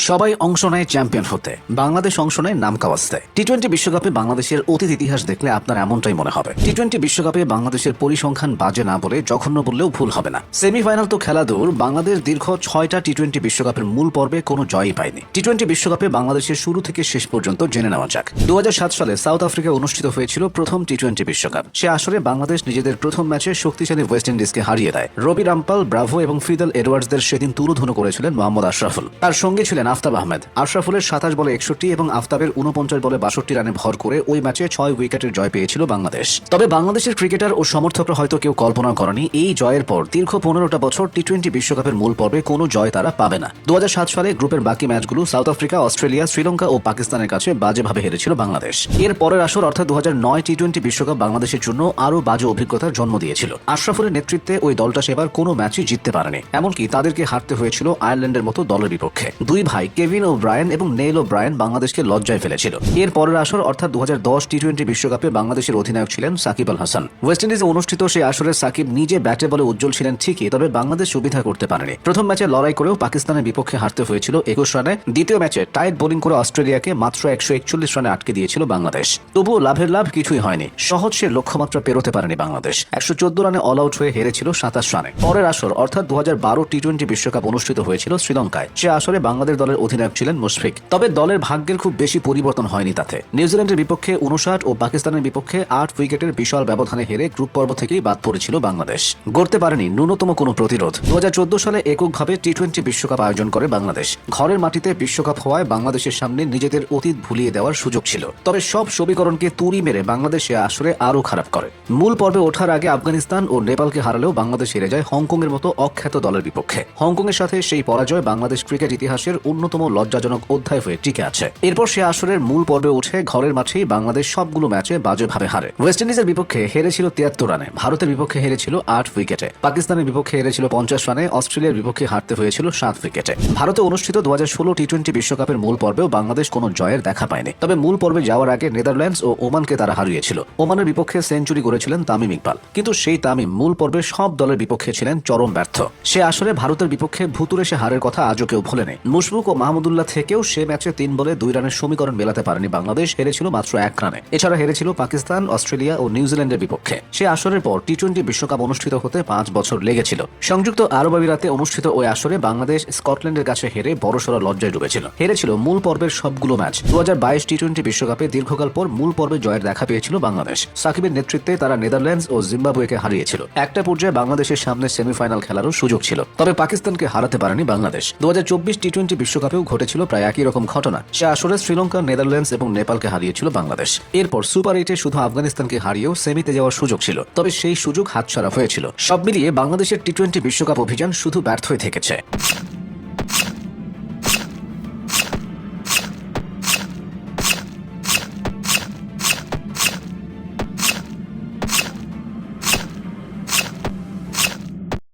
সবাই অংশ নেয় চ্যাম্পিয়ন হতে, বাংলাদেশ অংশ নেয় নাম কাওয়াজতে। টি-20 বিশ্বকাপে বাংলাদেশের অতীত ইতিহাস দেখলে আপনার এমনটাই মনে হবে। টি-20 বিশ্বকাপে বাংলাদেশের পরিসংখ্যান বাজে না বলে জঘন্য বললেও ভুল হবে না। সেমিফাইনাল তো খেলা দূর, বাংলাদেশ দীর্ঘ 6টা টি-20 বিশ্বকাপের মূল পর্বে কোনো জয়ই পায়নি। টি-20 বিশ্বকাপে বাংলাদেশের শুরু থেকে শেষ পর্যন্ত জেনে নেওয়া যাক। 2007 সালে সাউথ আফ্রিকায় অনুষ্ঠিত হয়েছিল প্রথম টি-20 বিশ্বকাপ। সে আসরে বাংলাদেশ নিজেদের প্রথম ম্যাচে শক্তিশালী ওয়েস্ট ইন্ডিজকে হারিয়ে দেয়। রবি রামপাল, ব্রাভো এবং ফিদেল এডওয়ার্ডসদের সেদিন তুলোধুনো করেছিলেন মোহাম্মদ আশরাফুল। তার সঙ্গে ছিলেন আফতাব আহমেদ। আশরাফুলের 27 বলে 61 এবং আফতাবের 49 বলে 62 রানে ভর করে ওই ম্যাচে 6 উইকেটের জয় পেয়েছিল বাংলাদেশ। তবে বাংলাদেশের ক্রিকেটার ও সমর্থকরা হয়তো কেউ কল্পনা করেনি এই জয়ের পর দীর্ঘ 15টা বছর টি-20 বিশ্বকাপের মূল পর্বে কোনো জয় তারা পাবে না। 2007 সালে গ্রুপের বাকি ম্যাচগুলো সাউথ আফ্রিকা, অস্ট্রেলিয়া, শ্রীলঙ্কা ও পাকিস্তানের কাছে বাজেভাবে হেরেছিল বাংলাদেশ। এর পরের আসর অর্থাৎ 2009 টি-20 বিশ্বকাপ বাংলাদেশের জন্য আরও বাজে অভিজ্ঞতার জন্ম দিয়েছিল। আশরাফুলের নেতৃত্বে ওই দলটা সেবার কোনো ম্যাচই জিততে পারেনি, এমনকি তাদেরকে হারতে হয়েছিল আয়ারল্যান্ডের মতো দলের বিপক্ষে। দুই ভাই কেভিন ও ব্রায়ান এবং নেইল ও ব্রায়ান বাংলাদেশকে লজ্জায় ফেলেছিল। এর পরের আসর অর্থাৎ 2010 টি-20 বিশ্বকাপে বাংলাদেশের অধিনায়ক ছিলেন সাকিব আল হাসান। ওয়েস্ট ইন্ডিজে অনুষ্ঠিত সেই আসরে সাকিব নিজে ব্যাটে বলে উজ্জ্বল ছিলেন ঠিকই, তবে বাংলাদেশ সুবিধা করতে পারেনি। প্রথম ম্যাচে লড়াই করেও পাকিস্তানের বিপক্ষে হারতে হয়েছিল 21 রানে। দ্বিতীয় ম্যাচে টাইট বোলিং করে অস্ট্রেলিয়াকে মাত্র 141 রানে আটকে দিয়েছিল বাংলাদেশ। তবুও লাভের লাভ কিছুই হয়নি। সহজ সে লক্ষ্যমাত্রা পেরোতে পারেনি বাংলাদেশ। 114 রানে অল আউট হয়ে হেরেছিল 27 রানে। পরের আসর অর্থাৎ 2012 টি-20 বিশ্বকাপ অনুষ্ঠিত হয়েছিল শ্রীলঙ্কায়। সে আসরে বাংলাদেশ দলের অধিনায়ক ছিলেন মুশফিক। তবে দলের ভাগ্যের খুব বেশি পরিবর্তন হয়নি তাতে। নিউজিল্যান্ডের বিপক্ষে 59 ও পাকিস্তানের বিপক্ষে 8 উইকেটের বিশাল ব্যবধানে হেরে গ্রুপ পর্ব থেকেই বাদ পড়েছিল বাংলাদেশ। গড়তে পারেনি ন্যূনতম কোনো প্রতিরোধ। 2014 সালে এককভাবে টি-20 বিশ্বকাপ আয়োজন করে বাংলাদেশ। ঘরের মাটিতে বিশ্বকাপ হওয়ায় বাংলাদেশের সামনে নিজেদের অতীত ভুলিয়ে দেওয়ার সুযোগ ছিল। তবে সব সমীকরণকে তুড়ি মেরে বাংলাদেশ এ আসরে আরও খারাপ করে। মূল পর্বে ওঠার আগে আফগানিস্তান ও নেপালকে হারালেও বাংলাদেশ হেরে যায় হংকংয়ের মতো অখ্যাত দলের বিপক্ষে। হংকংয়ের সাথে সেই পরাজয় বাংলাদেশ ক্রিকেট ইতিহাসের অন্যতম লজ্জাজনক অধ্যায় হয়ে টিকে আছে। এরপর সে আসরের মূল পর্বে উঠে ঘরের মাঠেই বাংলাদেশ সবগুলো ম্যাচে বাজেভাবে হারে। ওয়েস্ট ইন্ডিজের বিপক্ষে হেরেছিল 73 রানে, ভারতের বিপক্ষে হেরেছিল 8 উইকেটে, পাকিস্তানের বিপক্ষে হেরেছিল 50 রানে, অস্ট্রেলিয়ার বিপক্ষে হারতে হয়েছিল 7 উইকেটে। ভারতে অনুষ্ঠিত 2016 টি-20 বিশ্বকাপের মূল পর্বেও বাংলাদেশ কোনো জয়ের দেখা পায়নি। তবে মূল পর্বে যাওয়ার আগে নেদারল্যান্ডস ও ওমানকে তারা হারিয়েছিল। ওমানের বিপক্ষে সেঞ্চুরি করেছিলেন তামিম ইকবাল, কিন্তু সেই তামিম মূল পর্বে সব দলের বিপক্ষে ছিলেন চরম ব্যর্থ। সে আসরে ভারতের বিপক্ষে ভুতুরে সে হারের কথা আজও কেউ ভোলেনি। মুশফিক ও মাহমুদুল্লাহ থেকেও সে ম্যাচে 3 বলে 2 রানের সমীকরণ মেলাতে পারেনি বাংলাদেশ, হেরেছিল মাত্র 1 রানে। এছাড়া হেরেছিল পাকিস্তান, অস্ট্রেলিয়া ও নিউজিল্যান্ডের বিপক্ষে। সে আসরের পর টি-20 বিশ্বকাপ অনুষ্ঠিত হতে 5 বছর লেগেছিল। সংযুক্ত আরব আমিরাতে অনুষ্ঠিত ওই আসরে বাংলাদেশ স্কটল্যান্ডের কাছে হেরে বড়সড় লজ্জায় ডুবেছিল। হেরেছিল মূল পর্বের সবগুলো ম্যাচ। 2022 টি-20 বিশ্বকাপে দীর্ঘকাল পর মূল পর্বে জয়ের দেখা পেয়েছিল বাংলাদেশ। সাকিবের নেতৃত্বে তারা নেদারল্যান্ডস ও জিম্বাবুয়েকে হারিয়েছিল। একটা পর্যায়ে বাংলাদেশের সামনে সেমিফাইনাল খেলারও সুযোগ ছিল, তবে পাকিস্তানকে হারাতে পারেনি বাংলাদেশ। 2024 টি-20 বিশ্বকাপেও ঘটেছিল প্রায় একই রকম ঘটনা। সে আসরে শ্রীলঙ্কা, নেদারল্যান্ডস এবং নেপালকে হারিয়েছিল বাংলাদেশ। এরপর সুপার 8-এ শুধু আফগানিস্তানকে হারিয়েও সেমিতে যাওয়ার সুযোগ ছিল, তবে সেই সুযোগ হাতছাড়া হয়েছিল। সব মিলিয়ে বাংলাদেশের টি-20 বিশ্বকাপ অভিযান শুধু ব্যর্থই থেকেছে।